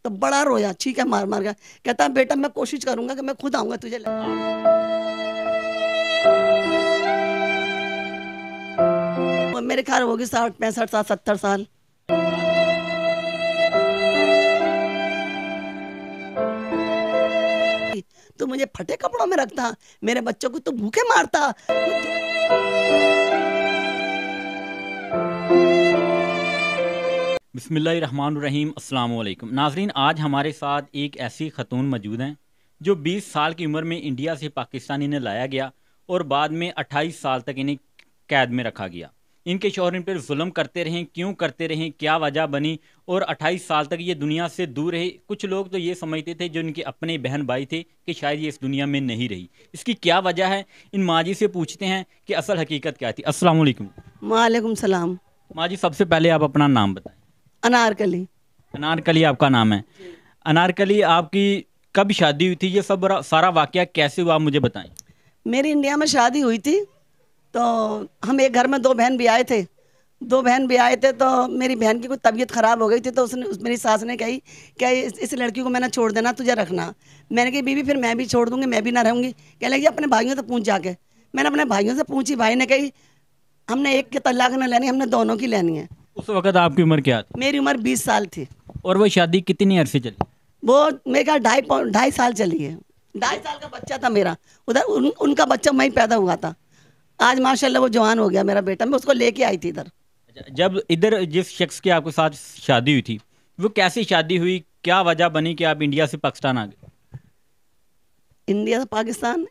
तो बड़ा रोया, चीखा मार मार के। कहता बेटा मैं कोशिश करूंगा कि मैं खुद आऊंगा तुझे मेरे ख्याल होगी 60 65 साल 70 साल। तो मुझे फटे कपड़ों में रखता, मेरे बच्चों को तो भूखे मारता। बिस्मिल्लाहिर्रहमानुर्रहीम, अस्सलाम वालेकुम नाजरीन। आज हमारे साथ एक ऐसी खतून मौजूद हैं जो 20 साल की उम्र में इंडिया से पाकिस्तान इन्हें लाया गया और बाद में 28 साल तक इन्हें कैद में रखा गया। इनके शौहर इन पर जुल्म करते रहें, क्यों करते रहें, क्या वजह बनी और 28 साल तक ये दुनिया से दूर रहे। कुछ लोग तो ये समझते थे जो इनके अपने बहन भाई थे कि शायद ये इस दुनिया में नहीं रही। इसकी क्या वजह है, इन माँ जी से पूछते हैं कि असल हकीकत क्या थी। अस्सलाम वालेकुम। वालेकुम सलाम। माँ जी, सबसे पहले आप अपना नाम बताएं। अनारकली। अनारकली आपका नाम है। अनारकली, आपकी कब शादी हुई थी, ये सब सारा वाकया कैसे हुआ, आप मुझे बताएं। मेरी इंडिया में शादी हुई थी, तो हम एक घर में दो बहन भी आए थे। तो मेरी बहन की कोई तबीयत ख़राब हो गई थी, तो मेरी सास ने कही कि इस लड़की को मैंने छोड़ देना, तुझे रखना। मैंने कही बीवी फिर मैं भी छोड़ दूंगी, मैं भी ना रहूँगी। कहने लगी अपने भाइयों से पूछ जाके। मैंने अपने भाइयों से पूछी, भाई ने कही हमने एक के तलाक न लेनी, हमने दोनों की लेनी है। उस वक्त आपकी उम्र क्या थी? मेरी उम्र 20 साल थी। और वो शादी कितनी अरसे चली? वो मेरे ख्याल 2.5 साल चली है। 2.5 साल का बच्चा था मेरा, उधर उनका बच्चा वहीं पैदा हुआ था। आज माशाल्लाह वो जवान हो गया मेरा बेटा, मैं उसको लेके आई थी इधर। अच्छा, जब इधर जिस शख्स की आपके साथ शादी हुई थी, वो कैसी शादी हुई, क्या वजह बनी कि आप इंडिया से पाकिस्तान आ गए? इंडिया से पाकिस्तान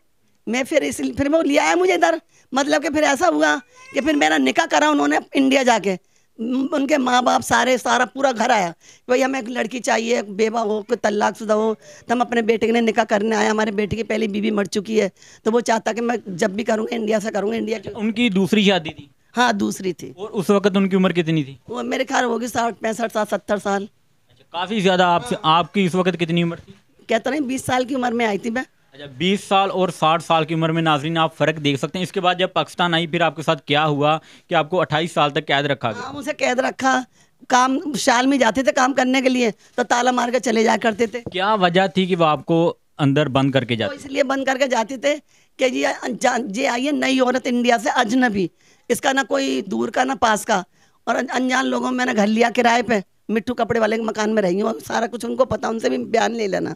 मैं फिर वो लिया आया मुझे इधर। मतलब कि फिर ऐसा हुआ कि फिर मेरा निकाह करा उन्होंने इंडिया जाके। उनके माँ बाप सारा पूरा घर आया, भाई हमें एक लड़की चाहिए, बेवा हो, कोई तलाकशुदा हो। तो हम अपने बेटे के लिए निकाह करने आए। हमारे बेटे की पहली बीवी मर चुकी है, तो वो चाहता कि मैं जब भी करूँगा इंडिया से करूँगा। इंडिया की उनकी दूसरी शादी थी? हाँ, दूसरी थी। और उस वक्त उनकी उम्र कितनी थी? वो मेरे ख्याल होगी 60 65 साल 70 साल। अच्छा, काफ़ी ज़्यादा। आपसे आपकी इस वक्त कितनी उम्र थी? कहता नहीं 20 साल की उम्र में आई थी मैं। अच्छा, 20 साल और 60 साल की उम्र में नाजरीन आप फ़र्क देख सकते हैं। इसके बाद जब पाकिस्तान आई, फिर आपके साथ क्या हुआ कि आपको 28 साल तक कैद रखा गया? हाँ, उसे कैद रखा। काम शाल में जाते थे काम करने के लिए, तो ताला मार के चले जाया करते थे। क्या वजह थी कि वो आपको अंदर बंद करके तो जाते? इसलिए बंद करके जाते थे कि ये आई है नई औरत इंडिया से, अजनबी, इसका ना कोई दूर का ना पास का, और अनजान लोगों में मैंने घर लिया किराए पे। मिट्टू कपड़े वाले के मकान में रही हूँ, सारा कुछ उनको पता, उनसे भी बयान ले लेना।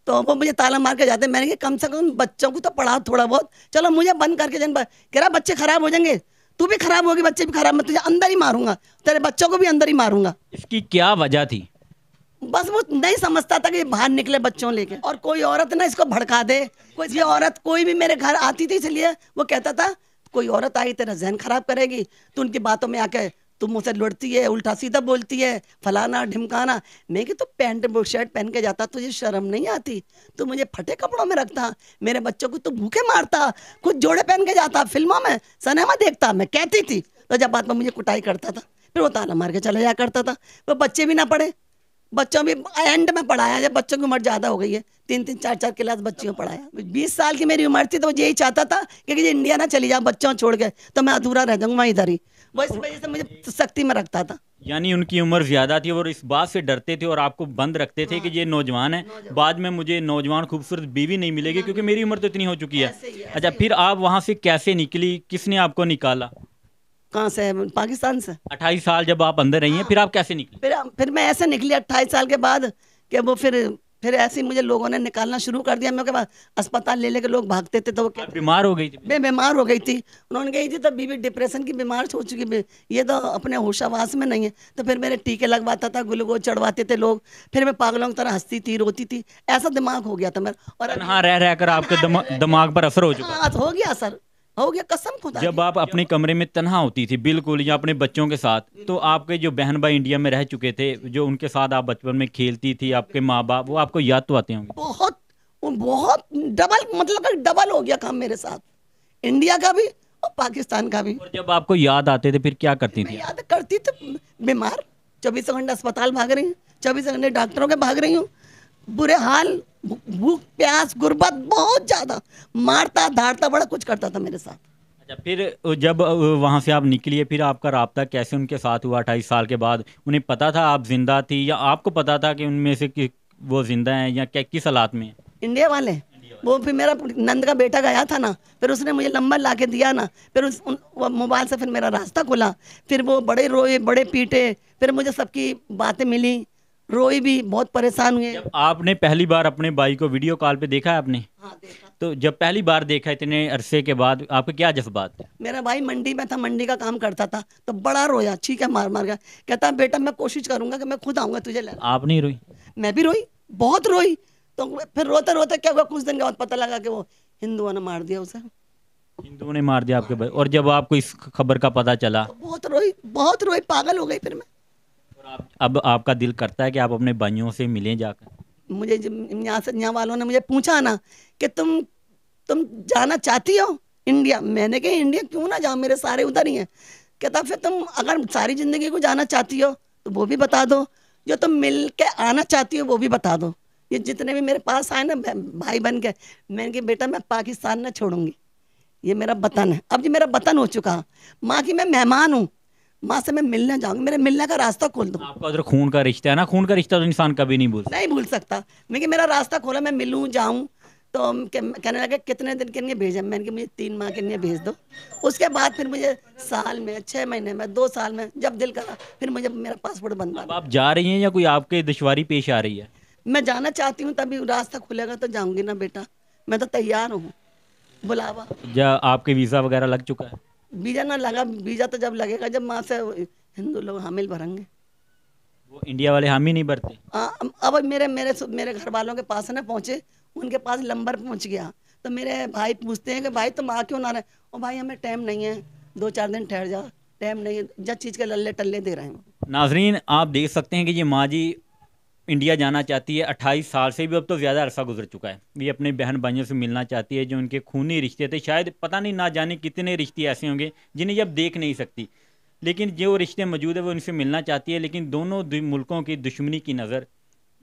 तो वो मुझे ताला मार के जाते। मैंने कहा कम से कम बच्चों को तो पढ़ाओ थोड़ा बहुत, चलो मुझे बंद करके कह रहा बच्चे खराब हो जाएंगे, तू भी खराब होगी, बच्चे भी खराब, मैं तुझे अंदर ही मारूंगा, तेरे बच्चों को भी अंदर ही मारूंगा। इसकी क्या वजह थी? बस वो नहीं समझता था कि बाहर निकले बच्चों लेके, और कोई औरत ना इसको भड़का दे। कोई ये औरत कोई भी मेरे घर आती थी, इसलिए वो कहता था कोई औरत आई तेरा जहन खराब करेगी, तो उनकी बातों में आके तुम मुझसे लड़ती है, उल्टा सीधा बोलती है, फलाना ढिमकाना। मैं कि तो पैंट शर्ट पहन के जाता, तुझे शर्म नहीं आती? तो मुझे फटे कपड़ों में रखता, मेरे बच्चों को तो भूखे मारता, खुद जोड़े पहन के जाता, फिल्मों में सिनेमा देखता। मैं कहती थी तो जब बात में मुझे कुटाई करता था, फिर वो ताला मार के चला जाया करता था। वो बच्चे भी ना पढ़े, बच्चों भी एंड में पढ़ाया जब बच्चों की उम्र ज़्यादा हो गई है। 3 3 4 4 क्लास बच्चियों पढ़ाया। 20 साल की मेरी उम्र थी, तो यही चाहता था कि ये इंडिया ना चली जाए बच्चों छोड़ के, तो मैं अधूरा रह जाऊंगा इधर ही। वो इस वजह से मुझे सख्ती में रखता था। यानी उनकी उम्र ज़्यादा थी और इस बात से डरते थे और आपको बंद रखते थे कि ये नौजवान है, बाद में मुझे नौजवान खूबसूरत बीवी नहीं मिलेगी क्योंकि मेरी उम्र तो इतनी हो चुकी है। अच्छा, फिर आप वहाँ से कैसे निकली, किसने आपको निकाला? कहाँ से? पाकिस्तान से। 28 साल जब आप अंदर रही हैं, फिर आप कैसे निकली? फिर मैं ऐसे निकली 28 साल के बाद कि वो फिर ऐसे ही मुझे लोगों ने निकालना शुरू कर दिया। मेरे पास अस्पताल ले लेके लोग भागते थे, तो वो बीमार हो गई थी? मैं बीमार हो गई थी। उन्होंने कही थी तो बीवी डिप्रेशन की बीमार हो चुकी, ये तो अपने होशावास में नहीं है। तो फिर मेरे टीके लगवाता था, ग्लूकोज चढ़वाते थे लोग, फिर मैं पागलों की तरह हंसती थी, रोती थी। ऐसा दिमाग हो गया था मेरा। और हाँ, रह रह कर आपके दिमाग पर असर हो चुका? हो गया सर, हो गया, कसम खुदा। जब आप अपने कमरे में तन्हा होती थी बिल्कुल या अपने बच्चों के साथ, तो आपके जो बहन भाई इंडिया में रह चुके थे, जो उनके साथ आप बचपन में खेलती थी, आपके माँ बाप, वो आपको याद तो आते होंगे? बहुत डबल, मतलब डबल हो गया काम मेरे साथ, इंडिया का भी और पाकिस्तान का भी। और जब आपको याद आते थे फिर क्या करती थी? याद करती थी बीमार, 24 घंटे अस्पताल भाग रही हूँ, 24 घंटे डॉक्टरों के भाग रही हूँ। बुरे हाल, भूख प्यास गुर्बत बहुत ज्यादा, मारता धारता, बड़ा कुछ करता था मेरे साथ। अच्छा, फिर जब वहाँ से आप निकली, फिर आपका राब्ता कैसे उनके साथ हुआ 28 साल के बाद? उन्हें पता था आप जिंदा थी, या आपको पता था कि उनमें से वो जिंदा हैं, या क्या किस हालात में हैं? इंडिया वाले वो फिर मेरा नंद का बेटा गया था ना, फिर उसने मुझे नंबर ला के दिया ना, फिर वो मोबाइल से फिर मेरा रास्ता खुला। फिर वो बड़े रोए, बड़े पीटे, फिर मुझे सबकी बातें मिली, रोई भी, बहुत परेशान हुए। जब आपने पहली बार अपने भाई को वीडियो कॉल पे देखा है आपने, हाँ देखा। तो जब पहली बार देखा इतने अरसे के बाद, आपके क्या जज्बात थे? मेरा भाई मंडी में था, मंडी का काम करता था, तो बड़ा रोया, ठीक है, मार मार के कहता बेटा मैं कोशिश करूंगा कि मैं खुद आऊंगा तुझे लेने। आप नहीं रोई? मैं भी रोई, बहुत रोई। तो फिर रोते रोते क्या हुआ, कुछ दिन के बाद पता लगा कि वो हिंदुओं ने मार दिया उसे। हिंदुओं ने मार दिया आपके भाई? और जब आपको इस खबर का पता चला? तो बहुत रोई, पागल हो गई फिर मैं। और अब आपका दिल करता है कि आप अपने भाइयों से मिलें जाकर? मुझे यहाँ से, यहाँ वालों ने मुझे पूछा ना कि तुम जाना चाहती हो इंडिया। मैंने कहा इंडिया क्यों ना जाऊँ, मेरे सारे उधर ही हैं। कहता फिर तुम अगर सारी जिंदगी को जाना चाहती हो तो वो भी बता दो, जो तुम मिल के आना चाहती हो वो भी बता दो। ये जितने भी मेरे पास आए ना भाई बन के, मैंने कहा बेटा मैं पाकिस्तान न छोड़ूंगी, ये मेरा वतन है, अब ये मेरा वतन हो चुका है। माँ की मैं मेहमान हूँ, माँ से मैं मिलने जाऊंगी, मेरे मिलने का रास्ता खोल दो। आपका उधर खून का रिश्ता है ना, खून का रिश्ता तो इंसान कभी नहीं भूल सकता। नहीं भूल सकता मैं, कि मेरा रास्ता खोला, मैं मिलूं जाऊं। तो कहने लगे कितने दिन के लिए भेजें, मैंने कहा मुझे 3 माह के लिए भेज दो। उसके बाद फिर मुझे साल में, 6 महीने में, 2 साल में, जब दिल करा फिर मुझे मेरा पासपोर्ट बनवा। अब आप जा रही हैं या कोई आपके दुश्वारी पेश आ रही है? मैं जाना चाहती हूँ, तभी रास्ता खुलेगा तो जाऊंगी ना बेटा, मैं तो तैयार हूँ। बुलावा, या आपके वीज़ा वगैरह लग चुका है? वीजा ना लगा, वीजा तो जब लगेगा जब वहाँ से हिंदू लोग हामिल भरेंगे। वो इंडिया वाले हामी नहीं भरते? अब मेरे मेरे मेरे घर वालों के पास ना पहुँचे, उनके पास नंबर पहुँच गया, तो मेरे भाई पूछते हैं कि भाई तुम आ क्यों ना रहे। और भाई हमें टाइम नहीं है, 2-4 दिन ठहर जा, टाइम नहीं है, जब चीज़ के लल्ले टल्ले दे रहे हैं। नाजरीन, आप देख सकते हैं कि ये माँ जी इंडिया जाना चाहती है 28 साल से भी, अब तो ज़्यादा अरसा गुजर चुका है। ये अपने बहन भाइयों से मिलना चाहती है जो उनके खूनी रिश्ते थे। शायद पता नहीं, ना जाने कितने रिश्ते ऐसे होंगे जिन्हें ये अब देख नहीं सकती, लेकिन जो रिश्ते मौजूद है वो उनसे मिलना चाहती है। लेकिन दोनों मुल्कों की दुश्मनी की नज़र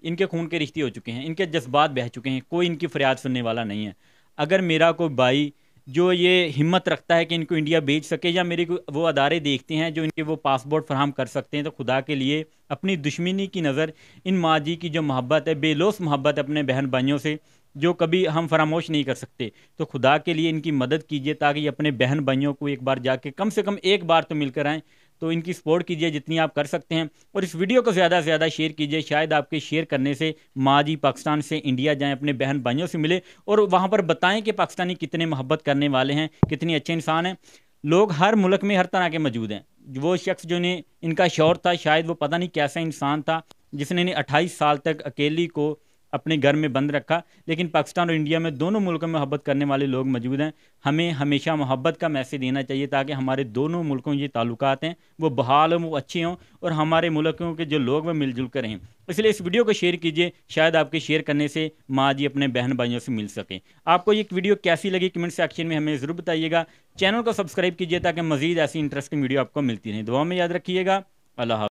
इनके खून के रिश्ते हो चुके हैं, इनके जज्बात बह चुके हैं, कोई इनकी फरियाद सुनने वाला नहीं है। अगर मेरा कोई भाई जो ये हिम्मत रखता है कि इनको इंडिया भेज सके, या मेरे को वो अदारे देखते हैं जो इनके वो पासपोर्ट फराहम कर सकते हैं, तो खुदा के लिए अपनी दुश्मनी की नज़र इन माँ जी की जो मोहब्बत है, बेलोस मोहब्बत अपने बहन भाइयों से, जो कभी हम फरामोश नहीं कर सकते, तो खुदा के लिए इनकी मदद कीजिए ताकि ये अपने बहन भाइयों को एक बार जाके कम से कम एक बार तो मिलकर आएँ। तो इनकी सपोर्ट कीजिए जितनी आप कर सकते हैं, और इस वीडियो को ज़्यादा से ज़्यादा शेयर कीजिए। शायद आपके शेयर करने से माँ जी पाकिस्तान से इंडिया जाएं, अपने बहन भाइयों से मिले, और वहाँ पर बताएं कि पाकिस्तानी कितने मोहब्बत करने वाले हैं, कितने अच्छे इंसान हैं। लोग हर मुल्क में हर तरह के मौजूद हैं। वो शख्स जो ने इनका शौहर था, शायद वो पता नहीं कैसा इंसान था जिसने इन्हें 28 साल तक अकेली को अपने घर में बंद रखा। लेकिन पाकिस्तान और इंडिया में दोनों मुल्कों में मोहब्बत करने वाले लोग मौजूद हैं। हमें हमेशा मोहब्बत का मैसेज देना चाहिए ताकि हमारे दोनों मुल्कों के ताल्लुकात हैं वो बहाल हों, वो अच्छे हों, और हमारे मुल्कों के जो लोग वो मिलजुल कर रहें। इसलिए इस वीडियो को शेयर कीजिए, शायद आपके शेयर करने से माँ जी अपने बहन भाइयों से मिल सकें। आपको ये वीडियो कैसी लगी कमेंट सेक्शन में हमें ज़रूर बताइएगा। चैनल को सब्सक्राइब कीजिए ताकि मज़ीद ऐसी इंटरेस्टिंग वीडियो आपको मिलती रहें। दुआ में याद रखिएगा। अल्लाह।